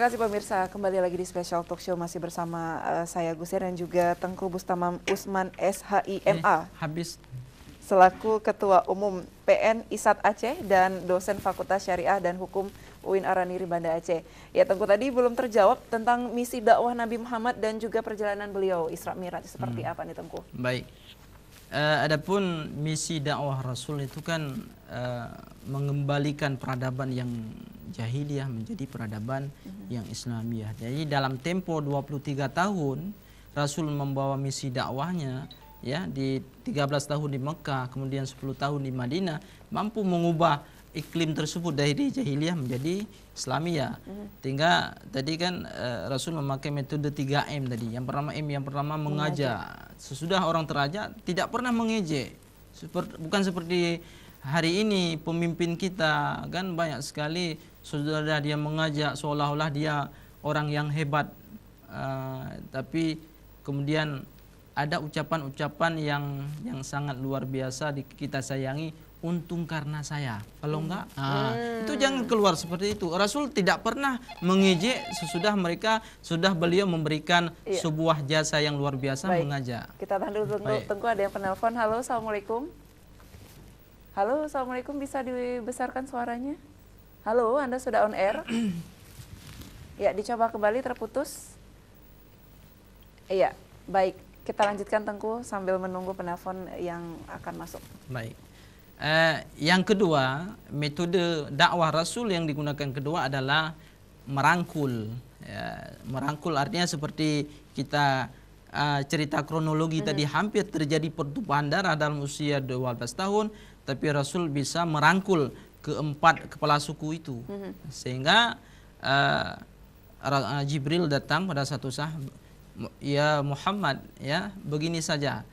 kasih pemirsa, kembali lagi di Special Talk Show masih bersama saya Gusir dan juga Tengku Bustamam Usman SHIMA. Habis. Selaku Ketua Umum PN ISAT Aceh dan dosen Fakultas Syariah dan Hukum UIN Araniri Banda Aceh. Ya, Tengku tadi belum terjawab tentang misi dakwah Nabi Muhammad dan juga perjalanan beliau Isra Mi'raj seperti apa nih Tengku? Baik. Adapun misi dakwah Rasul itu kan mengembalikan peradaban yang jahiliyah menjadi peradaban yang Islamiyah. Jadi dalam tempo 23 tahun Rasul membawa misi dakwahnya ya di 13 tahun di Mekah, kemudian 10 tahun di Madinah, mampu mengubah iklim tersebut dari jahiliyah menjadi Islamiyah. Sehingga tadi kan Rasul memakai metode 3M tadi. Yang pertama mengajak. Sesudah orang terajak tidak pernah mengejek. Bukan seperti hari ini pemimpin kita kan banyak sekali sudah dia mengajak seolah-olah dia orang yang hebat. Tapi kemudian ada ucapan-ucapan yang sangat luar biasa kita sayangi, untung karena saya. Kalau enggak, itu jangan keluar seperti itu. Rasul tidak pernah mengejek sudah beliau memberikan sebuah jasa yang luar biasa. Baik, mengajak. Kita tahan dulu Tengku, ada yang penelpon. Halo, Assalamualaikum. Halo, Assalamualaikum, bisa dibesarkan suaranya? Halo, Anda sudah on air. Ya, dicoba kembali, terputus. Iya, baik. Kita lanjutkan Tengku sambil menunggu penelpon yang akan masuk. Baik. Yang kedua, metode dakwah Rasul yang digunakan kedua adalah merangkul. Merangkul artinya seperti kita cerita kronologi tadi, hampir terjadi pertumpahan darah dalam usia 12 tahun, tapi Rasul bisa merangkul keempat kepala suku itu. Sehingga Jibril datang pada satu saat, ya Muhammad, ya begini saja,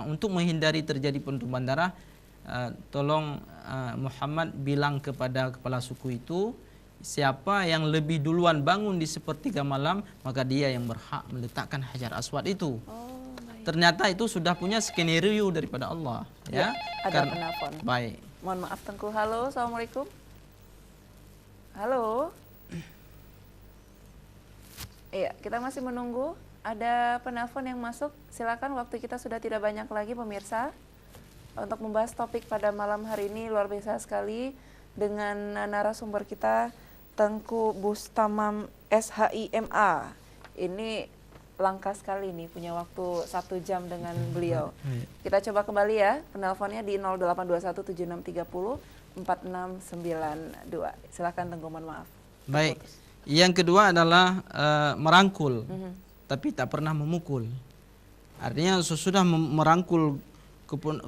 untuk menghindari terjadi pertumpahan darah, tolong Muhammad bilang kepada kepala suku itu, siapa yang lebih duluan bangun di sepertiga malam, maka dia yang berhak meletakkan Hajar Aswad itu. Ternyata itu sudah punya skenario daripada Allah. Ya, ada penelpon. Baik. Mohon maaf Tengku. Halo, Assalamualaikum. Halo. Iya, kita masih menunggu. Ada penelpon yang masuk. Silakan, waktu kita sudah tidak banyak lagi pemirsa. Untuk membahas topik pada malam hari ini luar biasa sekali dengan narasumber kita Tengku Bustamam SHIMA. Ini langka sekali nih punya waktu 1 jam dengan beliau. Kita coba kembali ya penelponnya di 082176304692. Silakan Tengku, mohon maaf. Baik. Yang kedua adalah merangkul, tapi tak pernah memukul. Artinya sesudah merangkul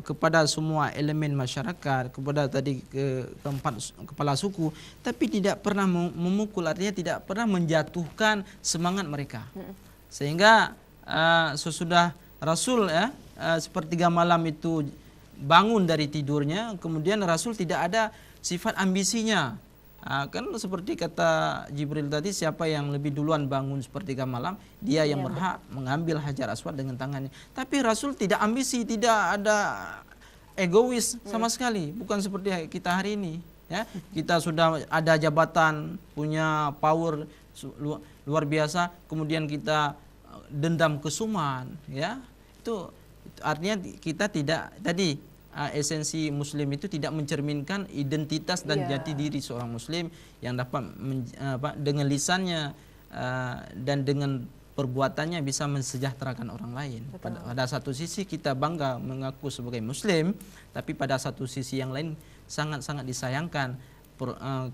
kepada semua elemen masyarakat, kepada tadi keempat kepala suku, tapi tidak pernah memukul, artinya tidak pernah menjatuhkan semangat mereka. Sehingga sesudah Rasul sepertiga malam itu bangun dari tidurnya, kemudian Rasul tidak ada sifat ambisinya. Kan seperti kata Jibril tadi, siapa yang lebih duluan bangun sepertiga malam, dia yang berhak mengambil Hajar Aswad dengan tangannya. Tapi Rasul tidak ambisi, tidak ada egois sama sekali. Bukan seperti kita hari ini. Ya, kita sudah ada jabatan, punya power luar biasa, kemudian kita dendam kesuman. Ya, itu artinya kita tidak tadi. Esensi Muslim itu tidak mencerminkan identitas dan jati diri seorang Muslim yang dapat dengan lisannya dan dengan perbuatannya bisa mensejahterakan orang lain. Pada satu sisi kita bangga mengaku sebagai Muslim, tapi pada satu sisi yang lain sangat-sangat disayangkan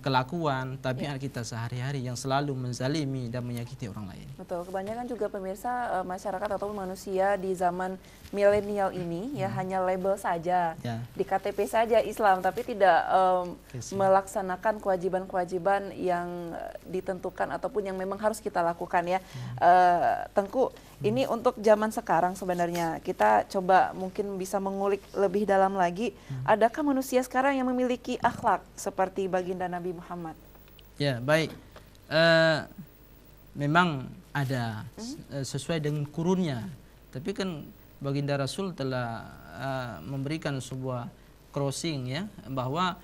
kelakuan, tabiat kita sehari-hari yang selalu menzalimi dan menyakiti orang lain. Betul, kebanyakan juga pemirsa masyarakat ataupun manusia di zaman milenial ini ya hanya label saja, di KTP saja Islam, tapi tidak melaksanakan kewajiban-kewajiban yang ditentukan ataupun yang memang harus kita lakukan ya. Tengku, ini untuk zaman sekarang sebenarnya kita coba mungkin bisa mengulik lebih dalam lagi. Adakah manusia sekarang yang memiliki akhlak seperti baginda Nabi Muhammad? Ya, baik. Memang ada sesuai dengan kurunnya. Tapi kan baginda Rasul telah memberikan sebuah crossing ya, bahwa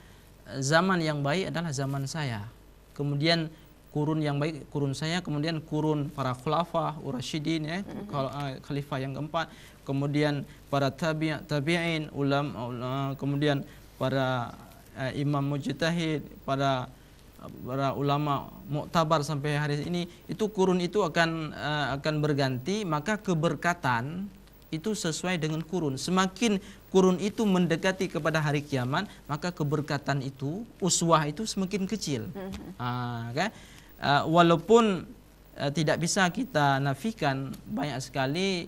zaman yang baik adalah zaman saya. Kemudian kurun yang baik, kurun saya, kemudian kurun para khulafah urasyidin, ya, khalifah yang keempat, kemudian para tabi'in, ulama, kemudian para imam mujtahid, para ulama muktabar sampai hari ini. Itu kurun itu akan berganti, maka keberkatan itu sesuai dengan kurun. Semakin kurun itu mendekati kepada hari kiamat, maka keberkatan itu, uswah itu semakin kecil. Kan? Walaupun tidak bisa kita nafikan, banyak sekali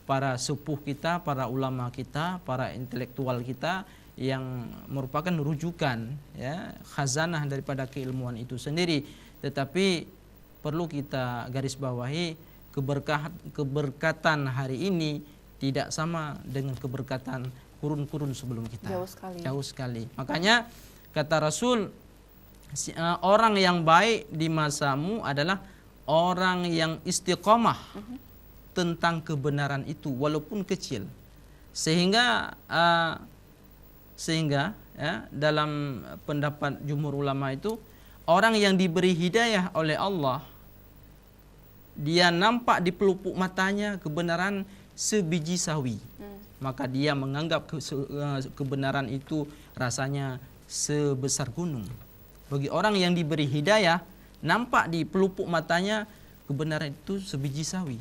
para sepuh kita, para ulama kita, para intelektual kita yang merupakan rujukan, ya, khazanah daripada keilmuan itu sendiri. Tetapi perlu kita garis bawahi, keberkatan hari ini tidak sama dengan keberkatan kurun-kurun sebelum kita. Jauh sekali. Makanya kata Rasul, orang yang baik di masamu adalah orang yang istiqomah tentang kebenaran itu walaupun kecil. Sehingga ya, dalam pendapat jumhur ulama itu, orang yang diberi hidayah oleh Allah, dia nampak di pelupuk matanya kebenaran sebiji sawi, maka dia menganggap kebenaran itu rasanya sebesar gunung. Bagi orang yang diberi hidayah, nampak di pelupuk matanya kebenaran itu sebiji sawi,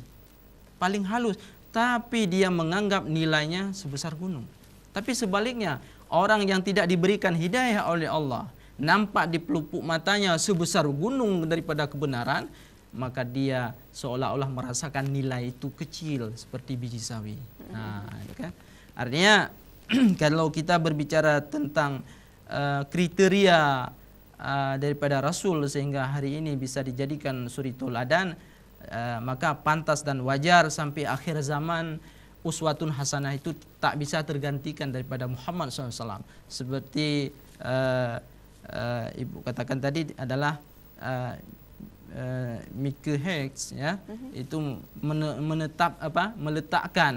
paling halus, tapi dia menganggap nilainya sebesar gunung. Tapi sebaliknya, orang yang tidak diberikan hidayah oleh Allah, nampak di pelupuk matanya sebesar gunung daripada kebenaran, maka dia seolah-olah merasakan nilai itu kecil seperti biji sawi. Nah, kan? Artinya kalau kita berbicara tentang kriteria daripada Rasul sehingga hari ini bisa dijadikan suri tauladan, maka pantas dan wajar sampai akhir zaman uswatun hasanah itu tak bisa tergantikan daripada Muhammad SAW. Seperti Ibu katakan tadi adalah Mika Hicks, ya, itu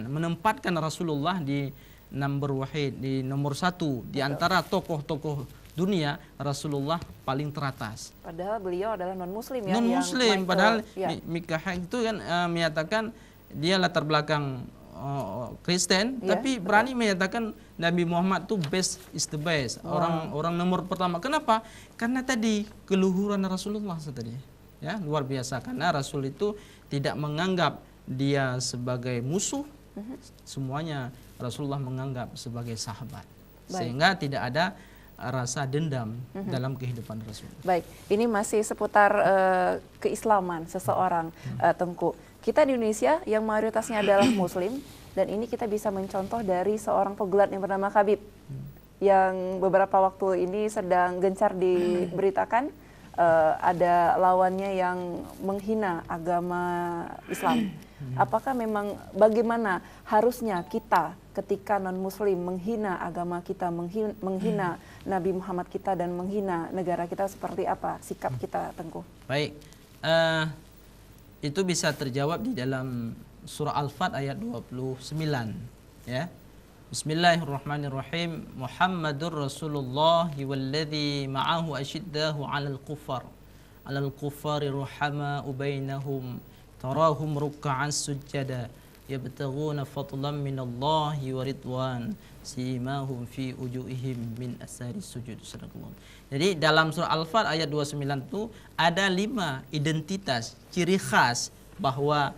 menempatkan Rasulullah di nomor wahid, di nomor satu di antara tokoh-tokoh dunia. Rasulullah paling teratas. Padahal beliau adalah non muslim, ya. Non muslim, padahal Mika Hicks itu kan menyatakan dia latar belakang Kristen, tapi berani menyatakan Nabi Muhammad itu best is the best, orang nomor pertama. Kenapa? Karena tadi keluhuran Rasulullah tadi, ya, luar biasa. Karena Rasul itu tidak menganggap dia sebagai musuh, semuanya Rasulullah menganggap sebagai sahabat. Sehingga tidak ada rasa dendam dalam kehidupan Rasul. Baik, ini masih seputar keislaman seseorang, Tengku. Kita di Indonesia yang mayoritasnya adalah muslim, dan ini kita bisa mencontoh dari seorang pegulat yang bernama Khabib, yang beberapa waktu ini sedang gencar diberitakan ada lawannya yang menghina agama Islam. Apakah memang, bagaimana harusnya kita ketika non-muslim menghina agama kita, menghina Nabi Muhammad kita, dan menghina negara kita, seperti apa sikap kita, Tengku? Baik, itu bisa terjawab di dalam surah Al-Fat ayat 29, ya. Bismillahirrahmanirrahim. Muhammadur Rasulullah walladzi ma'ahu ashiddahu 'alal kuffari ruhama'u bainahum tarahum ruk'an sujada yabtaghuna fadlan minallahi wa ridwan simahum fi wujuhihim min asari sujud. Jadi dalam surah Al-Fat ayat 29 itu ada 5 identitas, ciri khas bahwa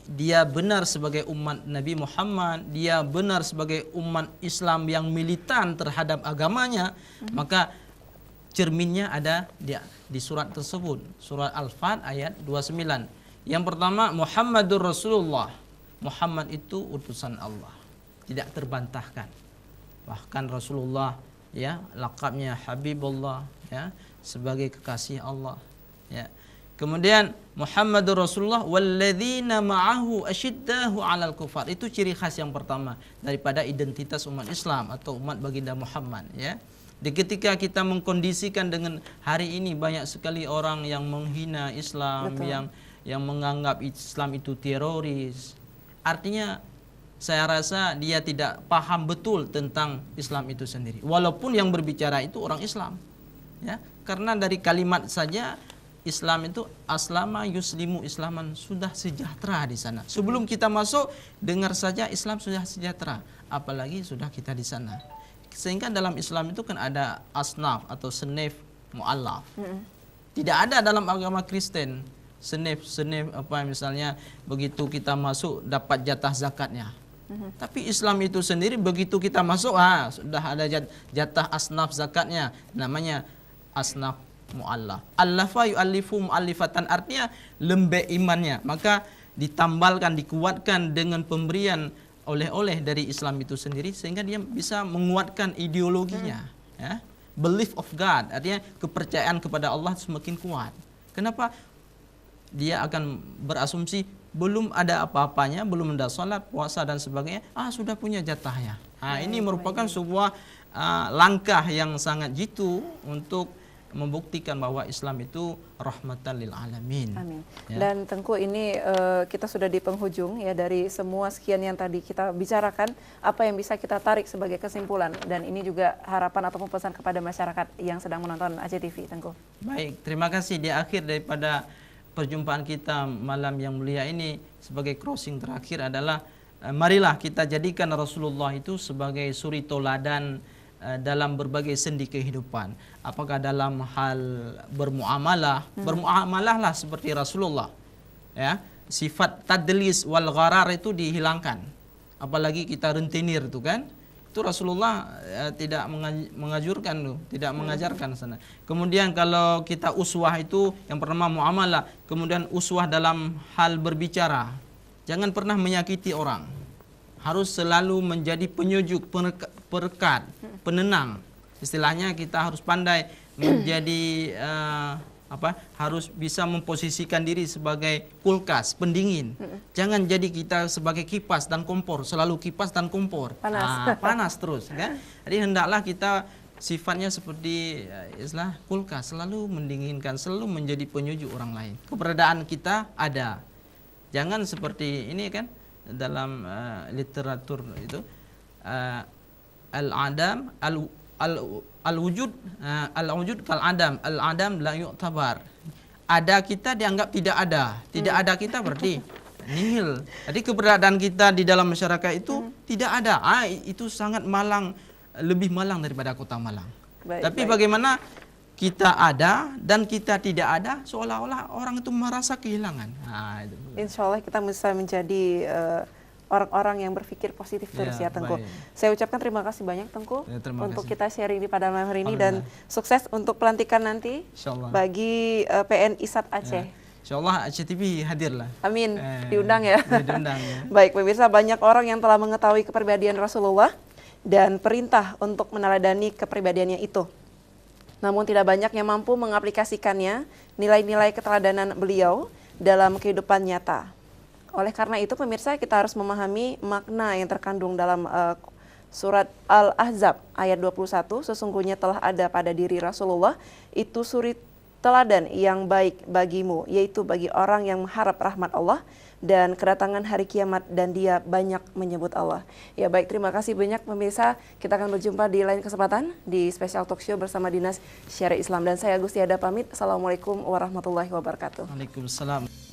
dia benar sebagai umat Nabi Muhammad, dia benar sebagai umat Islam yang militan terhadap agamanya. Maka cerminnya ada di surat tersebut, surat Al-Fat ayat 29. Yang pertama, Muhammadur Rasulullah. Muhammad itu utusan Allah, tidak terbantahkan. Bahkan Rasulullah, ya, lakabnya Habibullah, ya, sebagai kekasih Allah, ya. Kemudian Muhammadur Rasulullah walladzina ma'ahu asyiddahu 'alal kufar. Itu ciri khas yang pertama daripada identitas umat Islam atau umat baginda Muhammad, ya. Di ketika kita mengkondisikan dengan hari ini banyak sekali orang yang menghina Islam, yang menganggap Islam itu teroris. Artinya saya rasa dia tidak paham betul tentang Islam itu sendiri. Walaupun yang berbicara itu orang Islam, ya. Karena dari kalimat saja Islam itu aslama yuslimu islaman, sudah sejahtera di sana. Sebelum kita masuk, dengar saja Islam sudah sejahtera, apalagi sudah kita di sana. Sehingga dalam Islam itu kan ada asnaf atau senif mu'allaf. Tidak ada dalam agama Kristen senif apa misalnya begitu kita masuk dapat jatah zakatnya. Tapi Islam itu sendiri begitu kita masuk sudah ada jatah asnaf zakatnya, namanya asnaf mu'allaf. Allafa yu'allifu mu'allifatan, artinya lembek imannya, maka ditambalkan, dikuatkan dengan pemberian oleh-oleh dari Islam itu sendiri, sehingga dia bisa menguatkan ideologinya, ya. Belief of God, artinya kepercayaan kepada Allah semakin kuat. Kenapa? Dia akan berasumsi belum ada apa-apanya, belum ada salat, puasa dan sebagainya, sudah punya jatahnya. Ini merupakan sebuah langkah yang sangat jitu untuk membuktikan bahwa Islam itu rahmatan lil alamin. Amin. Ya. Dan Tengku, ini kita sudah di penghujung ya dari semua sekian yang tadi kita bicarakan, apa yang bisa kita tarik sebagai kesimpulan, dan ini juga harapan ataupun pesan kepada masyarakat yang sedang menonton ACTV, Tengku. Baik, terima kasih. Di akhir daripada perjumpaan kita malam yang mulia ini, sebagai closing terakhir adalah marilah kita jadikan Rasulullah itu sebagai suri toladan dalam berbagai sendi kehidupan. Apakah dalam hal bermuamalah, bermuamalahlah seperti Rasulullah. Ya, sifat tadlis wal gharar itu dihilangkan. Apalagi kita rentenir itu kan. Itu Rasulullah tidak mengajurkan tuh, tidak mengajarkan sana. Kemudian kalau kita uswah itu yang pertama muamalah, kemudian uswah dalam hal berbicara. Jangan pernah menyakiti orang. Harus selalu menjadi penyujuk, perekat, penenang. Istilahnya kita harus pandai menjadi harus bisa memposisikan diri sebagai kulkas, pendingin. Jangan jadi kita sebagai kipas dan kompor, selalu kipas dan kompor. Panas terus kan. Jadi hendaklah kita sifatnya seperti istilah kulkas, selalu mendinginkan, selalu menjadi penyujuk orang lain. Keberadaan kita ada. Jangan seperti ini kan, dalam literatur itu al-adam al-wujud kal adam, al-adam la yu'tabar. Ada kita dianggap tidak ada, tidak ada kita berarti nihil. Jadi keberadaan kita di dalam masyarakat itu tidak ada. Itu sangat malang, lebih malang daripada kota Malang. Tapi bagaimana kita ada dan kita tidak ada, seolah-olah orang itu merasa kehilangan. Insya Allah kita bisa menjadi orang-orang yang berpikir positif terus ya Tengku. Saya ucapkan terima kasih banyak Tengku untuk kita sharing di pada malam hari ini, dan sukses untuk pelantikan nanti bagi PN ISAT Aceh. Insya Allah ACTV hadirlah. Amin, diundang ya. Diundang, ya. Baik pemirsa, banyak orang yang telah mengetahui kepribadian Rasulullah dan perintah untuk meneladani kepribadiannya itu. Namun tidak banyak yang mampu mengaplikasikannya, nilai-nilai keteladanan beliau dalam kehidupan nyata. Oleh karena itu pemirsa, kita harus memahami makna yang terkandung dalam surat Al-Ahzab ayat 21, sesungguhnya telah ada pada diri Rasulullah itu suri teladan yang baik bagimu, yaitu bagi orang yang mengharap rahmat Allah dan kedatangan hari kiamat, dan dia banyak menyebut Allah. Ya baik, terima kasih banyak pemirsa. Kita akan berjumpa di lain kesempatan di Special Talk Show bersama Dinas Syariah Islam, dan saya Gustiada pamit. Assalamualaikum warahmatullahi wabarakatuh. Waalaikumsalam.